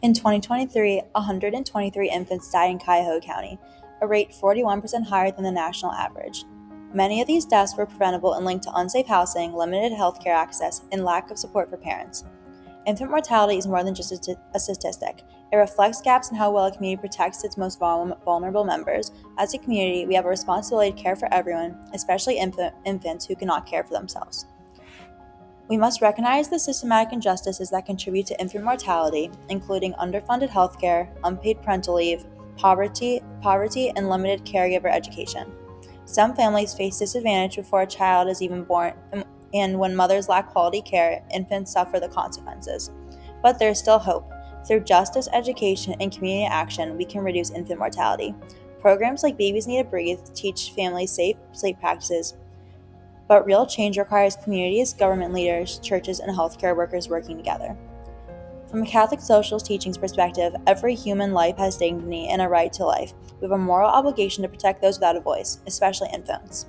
In 2023, 123 infants died in Cuyahoga County, a rate 41% higher than the national average. Many of these deaths were preventable and linked to unsafe housing, limited healthcare access, and lack of support for parents. Infant mortality is more than just a statistic. It reflects gaps in how well a community protects its most vulnerable members. As a community, we have a responsibility to care for everyone, especially infants who cannot care for themselves. We must recognize the systematic injustices that contribute to infant mortality, including underfunded healthcare, unpaid parental leave, poverty, and limited caregiver education. Some families face disadvantage before a child is even born, and when mothers lack quality care, infants suffer the consequences. But there is still hope. Through justice, education, and community action, we can reduce infant mortality. Programs like Babies Need to Breathe teach families safe sleep practices, but real change requires communities, government leaders, churches, and healthcare workers working together. From a Catholic social teachings perspective, every human life has dignity and a right to life. We have a moral obligation to protect those without a voice, especially infants.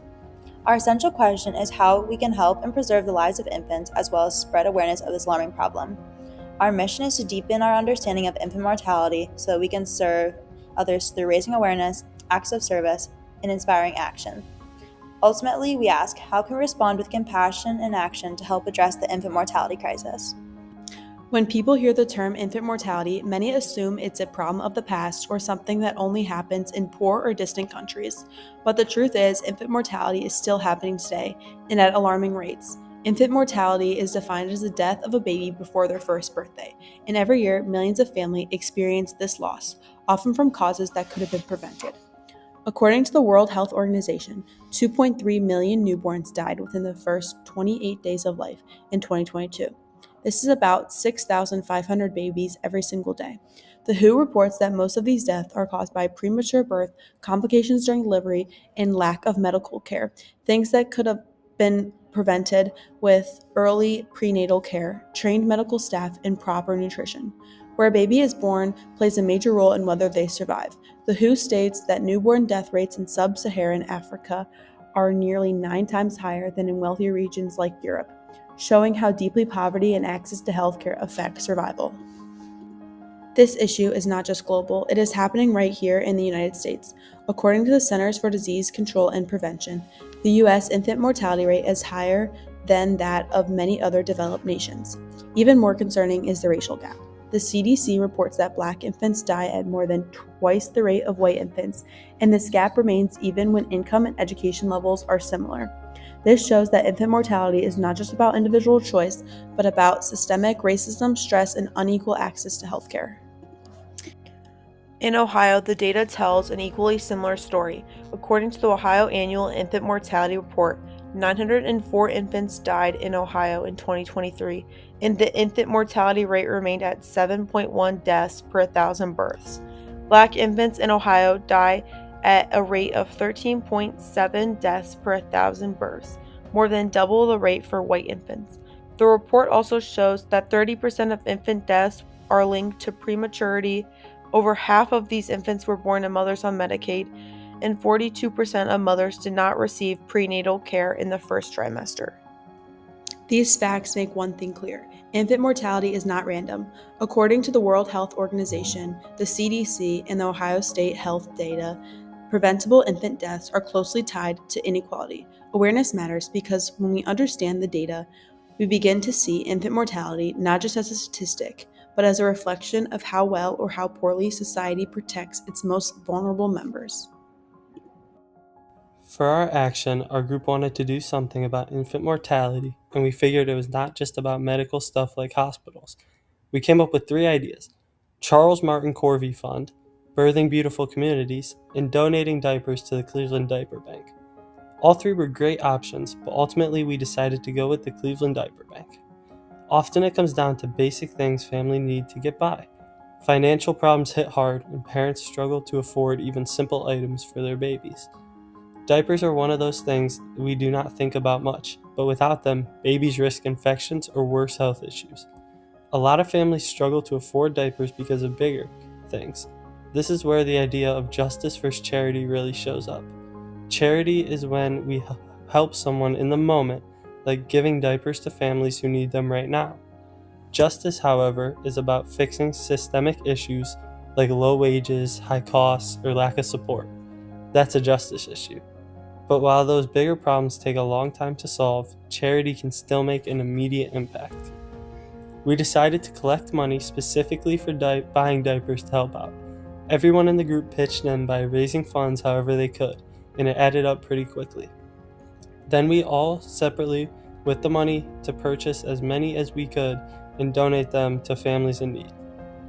Our essential question is how we can help and preserve the lives of infants as well as spread awareness of this alarming problem. Our mission is to deepen our understanding of infant mortality so that we can serve others through raising awareness, acts of service, and inspiring action. Ultimately, we ask, how can we respond with compassion and action to help address the infant mortality crisis? When people hear the term infant mortality, many assume it's a problem of the past or something that only happens in poor or distant countries. But the truth is, infant mortality is still happening today, and at alarming rates. Infant mortality is defined as the death of a baby before their first birthday, and every year, millions of families experience this loss, often from causes that could have been prevented. According to the World Health Organization, 2.3 million newborns died within the first 28 days of life in 2022. This is about 6,500 babies every single day. The WHO reports that most of these deaths are caused by premature birth, complications during delivery, and lack of medical care, things that could have been prevented with early prenatal care, trained medical staff, and proper nutrition. Where a baby is born plays a major role in whether they survive. The WHO states that newborn death rates in sub-Saharan Africa are nearly 9 times higher than in wealthier regions like Europe, showing how deeply poverty and access to healthcare affect survival. This issue is not just global, it is happening right here in the United States. According to the Centers for Disease Control and Prevention, the U.S. infant mortality rate is higher than that of many other developed nations. Even more concerning is the racial gap. The CDC reports that Black infants die at more than twice the rate of white infants, and this gap remains even when income and education levels are similar. This shows that infant mortality is not just about individual choice, but about systemic racism, stress, and unequal access to healthcare. In Ohio, the data tells an equally similar story. According to the Ohio Annual Infant Mortality Report, 904 infants died in Ohio in 2023, and the infant mortality rate remained at 7.1 deaths per 1,000 births. Black infants in Ohio die at a rate of 13.7 deaths per 1,000 births, more than double the rate for white infants. The report also shows that 30% of infant deaths are linked to prematurity. Over half of these infants were born to mothers on Medicaid, and 42% of mothers did not receive prenatal care in the first trimester. These facts make one thing clear. Infant mortality is not random. According to the World Health Organization, the CDC, and the Ohio State Health data, preventable infant deaths are closely tied to inequality. Awareness matters because when we understand the data, we begin to see infant mortality not just as a statistic, but as a reflection of how well or how poorly society protects its most vulnerable members. For our action, our group wanted to do something about infant mortality, and we figured it was not just about medical stuff like hospitals. We came up with 3 ideas: Charles Martin Corvey Fund, birthing beautiful communities, and donating diapers to the Cleveland Diaper Bank. All 3 were great options, but ultimately we decided to go with the Cleveland Diaper Bank. Often it comes down to basic things families need to get by. Financial problems hit hard, and parents struggle to afford even simple items for their babies. Diapers are one of those things we do not think about much, but without them, babies risk infections or worse health issues. A lot of families struggle to afford diapers because of bigger things. This is where the idea of justice versus charity really shows up. Charity is when we help someone in the moment, like giving diapers to families who need them right now. Justice, however, is about fixing systemic issues like low wages, high costs, or lack of support. That's a justice issue. But while those bigger problems take a long time to solve, charity can still make an immediate impact. We decided to collect money specifically for buying diapers to help out. Everyone in the group pitched in by raising funds however they could, and it added up pretty quickly. Then we all separately with the money to purchase as many as we could and donate them to families in need.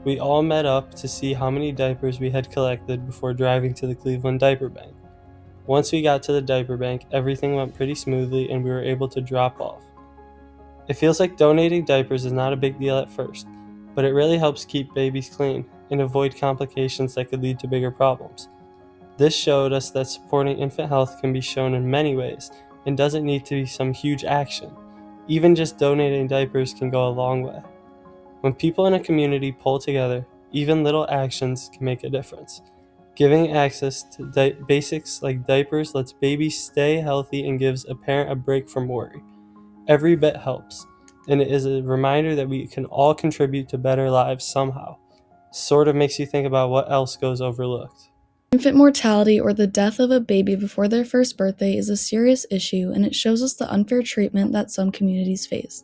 We all met up to see how many diapers we had collected before driving to the Cleveland Diaper Bank. Once we got to the diaper bank, everything went pretty smoothly and we were able to drop off. It feels like donating diapers is not a big deal at first, but it really helps keep babies clean and avoid complications that could lead to bigger problems. This showed us that supporting infant health can be shown in many ways and doesn't need to be some huge action. Even just donating diapers can go a long way. When people in a community pull together, even little actions can make a difference. Giving access to basics like diapers lets babies stay healthy and gives a parent a break from worry. Every bit helps, and it is a reminder that we can all contribute to better lives somehow. Sort of makes you think about what else goes overlooked. Infant mortality, or the death of a baby before their first birthday, is a serious issue, and it shows us the unfair treatment that some communities face.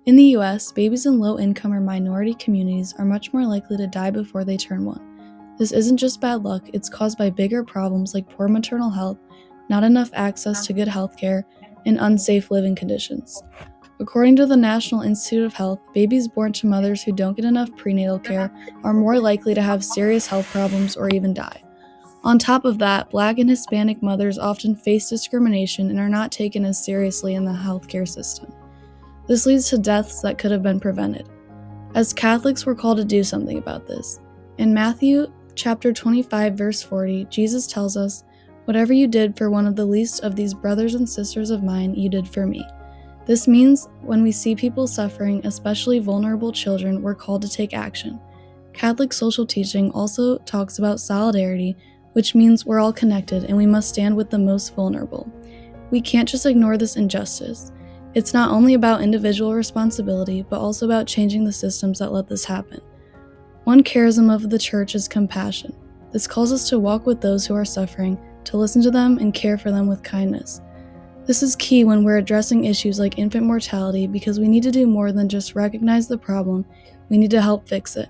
In the US, babies in low-income or minority communities are much more likely to die before they turn 1. This isn't just bad luck, it's caused by bigger problems like poor maternal health, not enough access to good health care, and unsafe living conditions. According to the National Institute of Health, babies born to mothers who don't get enough prenatal care are more likely to have serious health problems or even die. On top of that, Black and Hispanic mothers often face discrimination and are not taken as seriously in the healthcare system. This leads to deaths that could have been prevented. As Catholics, we're called to do something about this. In Matthew chapter 25, verse 40, Jesus tells us, "Whatever you did for one of the least of these brothers and sisters of mine, you did for me." This means when we see people suffering, especially vulnerable children, we're called to take action. Catholic social teaching also talks about solidarity, which means we're all connected and we must stand with the most vulnerable. We can't just ignore this injustice. It's not only about individual responsibility, but also about changing the systems that let this happen. One charism of the Church is compassion. This calls us to walk with those who are suffering, to listen to them and care for them with kindness. This is key when we're addressing issues like infant mortality because we need to do more than just recognize the problem, we need to help fix it.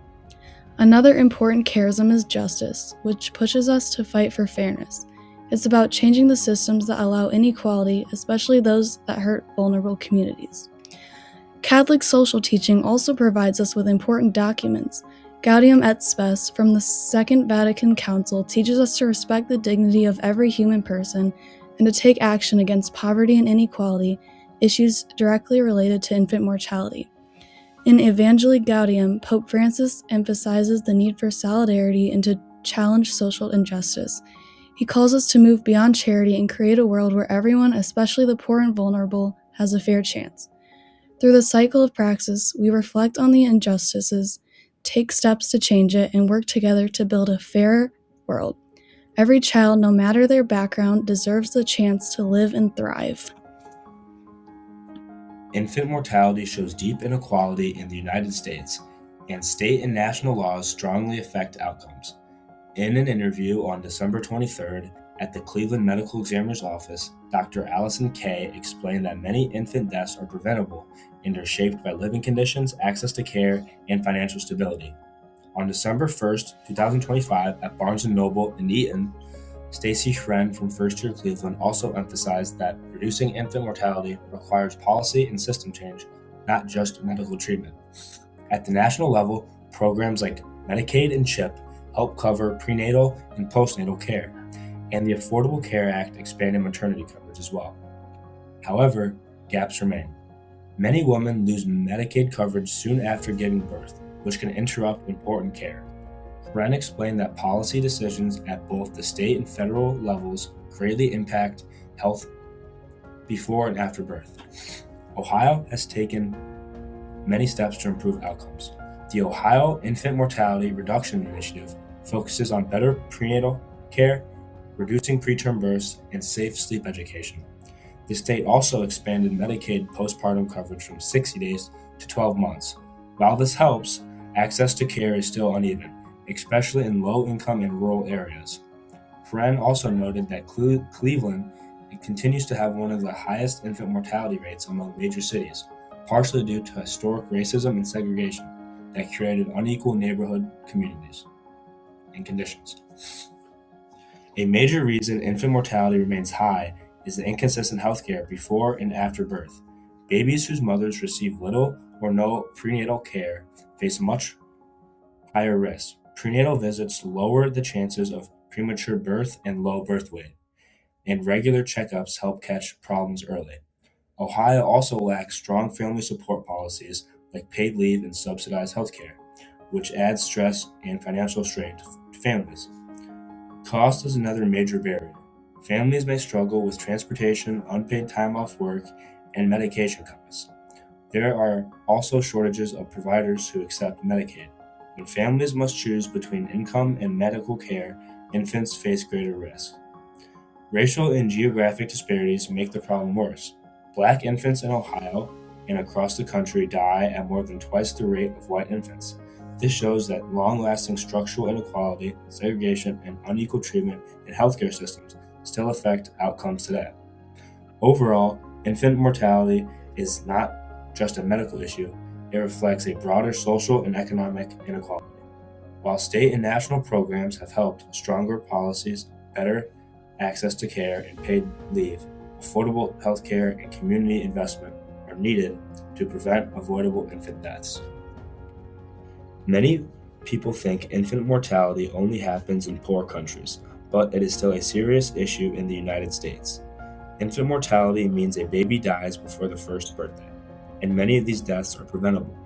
Another important charism is justice, which pushes us to fight for fairness. It's about changing the systems that allow inequality, especially those that hurt vulnerable communities. Catholic social teaching also provides us with important documents. Gaudium et Spes from the Second Vatican Council teaches us to respect the dignity of every human person and to take action against poverty and inequality, issues directly related to infant mortality. In Evangelii Gaudium, Pope Francis emphasizes the need for solidarity and to challenge social injustice. He calls us to move beyond charity and create a world where everyone, especially the poor and vulnerable, has a fair chance. Through the cycle of Praxis, we reflect on the injustices, take steps to change it, and work together to build a fairer world. Every child, no matter their background, deserves the chance to live and thrive. Infant mortality shows deep inequality in the United States, and state and national laws strongly affect outcomes. In an interview on December 23rd at the Cleveland Medical Examiner's Office, Dr. Allison Kay explained that many infant deaths are preventable and are shaped by living conditions, access to care, and financial stability. On December 1st, 2025, at Barnes & Noble in Eaton, Stacy Hren from First Year Cleveland also emphasized that reducing infant mortality requires policy and system change, not just medical treatment. At the national level, programs like Medicaid and CHIP help cover prenatal and postnatal care, and the Affordable Care Act expanded maternity coverage as well. However, gaps remain. Many women lose Medicaid coverage soon after giving birth, which can interrupt important care. Hren explained that policy decisions at both the state and federal levels greatly impact health before and after birth. Ohio has taken many steps to improve outcomes. The Ohio Infant Mortality Reduction Initiative focuses on better prenatal care, reducing preterm births, and safe sleep education. The state also expanded Medicaid postpartum coverage from 60 days to 12 months, While this helps, access to care is still uneven, especially in low-income and rural areas. Friend also noted that Cleveland continues to have one of the highest infant mortality rates among major cities, partially due to historic racism and segregation that created unequal neighborhood communities and conditions. A major reason infant mortality remains high is the inconsistent health care before and after birth. Babies whose mothers receive little or no prenatal care face much higher risk. Prenatal visits lower the chances of premature birth and low birth weight, and regular checkups help catch problems early. Ohio also lacks strong family support policies like paid leave and subsidized health care, which adds stress and financial strain to families. Cost is another major barrier. Families may struggle with transportation, unpaid time off work, and medication costs. There are also shortages of providers who accept Medicaid. When families must choose between income and medical care, infants face greater risk. Racial and geographic disparities make the problem worse. Black infants in Ohio and across the country die at more than twice the rate of white infants. This shows that long-lasting structural inequality, segregation, and unequal treatment in healthcare systems still affect outcomes today. Overall, infant mortality is not just a medical issue, it reflects a broader social and economic inequality. While state and national programs have helped, stronger policies, better access to care and paid leave, affordable health care, and community investment are needed to prevent avoidable infant deaths. Many people think infant mortality only happens in poor countries, but it is still a serious issue in the United States. Infant mortality means a baby dies before the first birthday, and many of these deaths are preventable.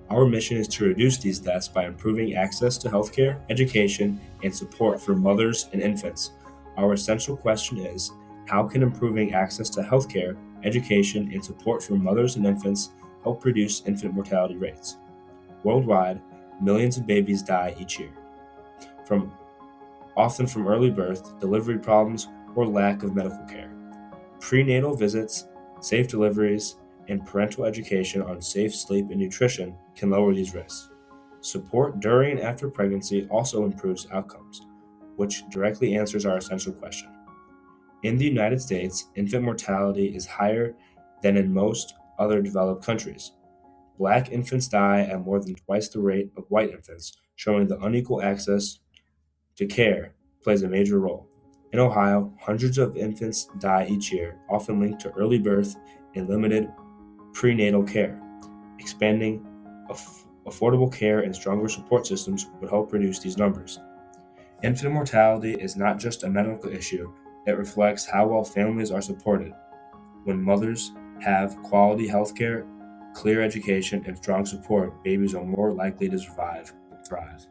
Our mission is to reduce these deaths by improving access to healthcare, education, and support for mothers and infants. Our essential question is, how can improving access to healthcare, education, and support for mothers and infants help reduce infant mortality rates? Worldwide, millions of babies die each year, often from early birth, delivery problems, or lack of medical care. Prenatal visits, safe deliveries, and parental education on safe sleep and nutrition can lower these risks. Support during and after pregnancy also improves outcomes, which directly answers our essential question. In the United States, infant mortality is higher than in most other developed countries. Black infants die at more than twice the rate of white infants, showing that unequal access to care plays a major role. In Ohio, hundreds of infants die each year, often linked to early birth and limited prenatal care. Expanding affordable care and stronger support systems would help reduce these numbers. Infant mortality is not just a medical issue, it reflects how well families are supported. When mothers have quality health care, clear education, and strong support, babies are more likely to survive and thrive.